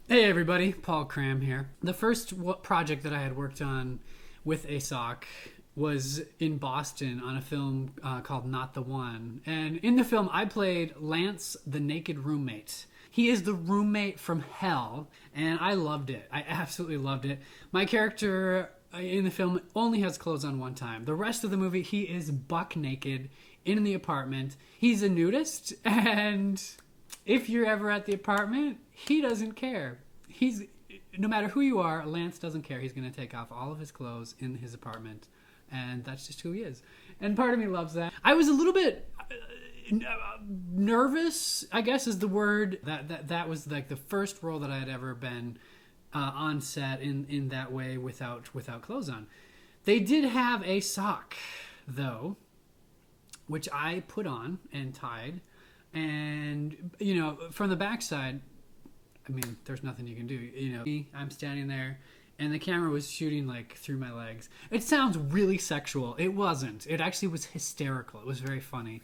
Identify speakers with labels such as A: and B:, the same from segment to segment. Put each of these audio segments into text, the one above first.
A: Hey everybody, Paul Cram here. The first project that I had worked on with a sock was in Boston on a film called Not the One. And in the film, I played Lance, the naked roommate. He is the roommate from hell, and I loved it. I absolutely loved it. My character in the film only has clothes on one time. The rest of the movie, he is buck naked in the apartment. He's a nudist, and if you're ever at the apartment, he doesn't care. He's no matter who you are, Lance doesn't care. He's going to take off all of his clothes in his apartment, and that's just who he is. And part of me loves that. I was a little bit nervous, I guess is the word. That was like the first role that I had ever been on set in that way without clothes on. They did have a sock though, which I put on and tied. And, from the backside, I mean, there's nothing you can do. I'm standing there, and the camera was shooting, like, through my legs. It sounds really sexual. It wasn't. It actually was hysterical. It was very funny.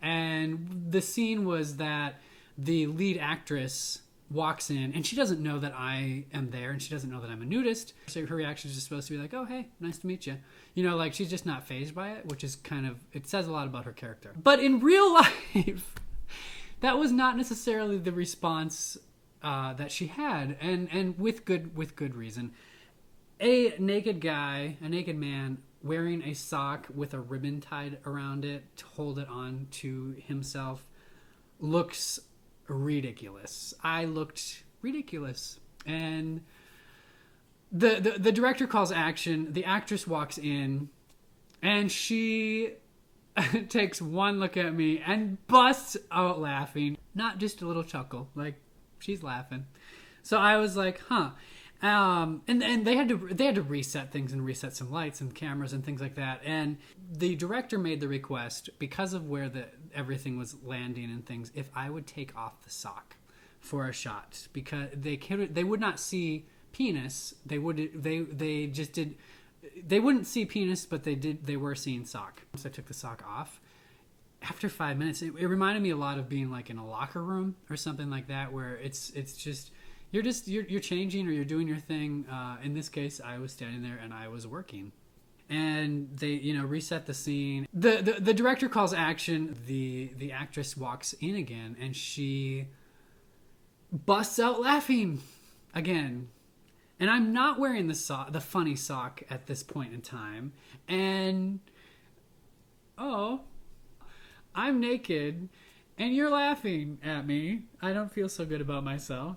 A: And the scene was that the lead actress walks in, and she doesn't know that I am there, and she doesn't know that I'm a nudist. So her reaction is just supposed to be like, oh, hey, nice to meet you. She's just not fazed by it, which is it says a lot about her character. But in real life, that was not necessarily the response that she had, and with good reason. A naked man wearing a sock with a ribbon tied around it to hold it on to himself looks ridiculous. I looked ridiculous, and the director calls action. The actress walks in, and she takes one look at me and busts out laughing. Not just a little chuckle, like she's laughing. So I was like, huh. And they had to reset things and reset some lights and cameras and things like that. And the director made the request, because of where everything was landing and things, if I would take off the sock for a shot, because they would not see penis. They wouldn't see penis, but they were seeing sock. So I took the sock off. After 5 minutes, it reminded me a lot of being like in a locker room or something like that, where it's just you're changing or you're doing your thing. In this case, I was standing there and I was working. And they, reset the scene. The director calls action. The actress walks in again, and she busts out laughing again. And I'm not wearing the funny sock at this point in time. And, I'm naked, and you're laughing at me. I don't feel so good about myself,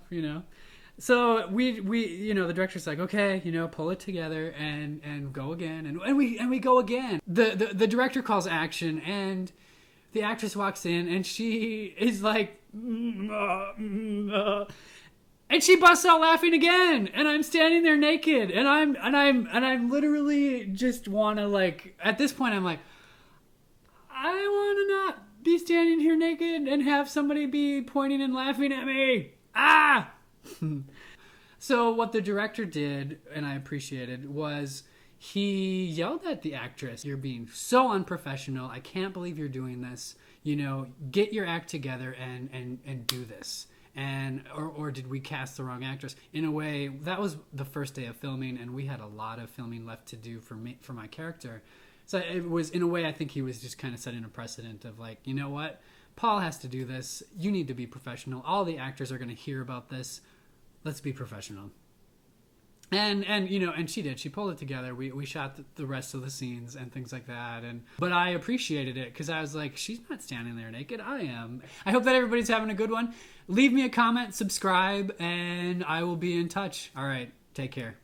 A: So we the director's like, okay, pull it together and go again. And we go again. The director calls action, and the actress walks in, and she is like, and she busts out laughing again, and I'm standing there naked, and I'm literally just wanna, like, at this point I'm like, I wanna not be standing here naked and have somebody be pointing and laughing at me. Ah! So what the director did, and I appreciated, was he yelled at the actress, "You're being so unprofessional. I can't believe you're doing this. Get your act together and do this." And or did we cast the wrong actress? In a way, that was the first day of filming, and we had a lot of filming left to do for my character. So it was, in a way, I think he was just kind of setting a precedent of like, you know what? Paul has to do this. You need to be professional. All the actors are going to hear about this. Let's be professional. And she did. She pulled it together. We shot the rest of the scenes and things like that. But I appreciated it, because I was like, she's not standing there naked. I am. I hope that everybody's having a good one. Leave me a comment, subscribe, and I will be in touch. All right. Take care.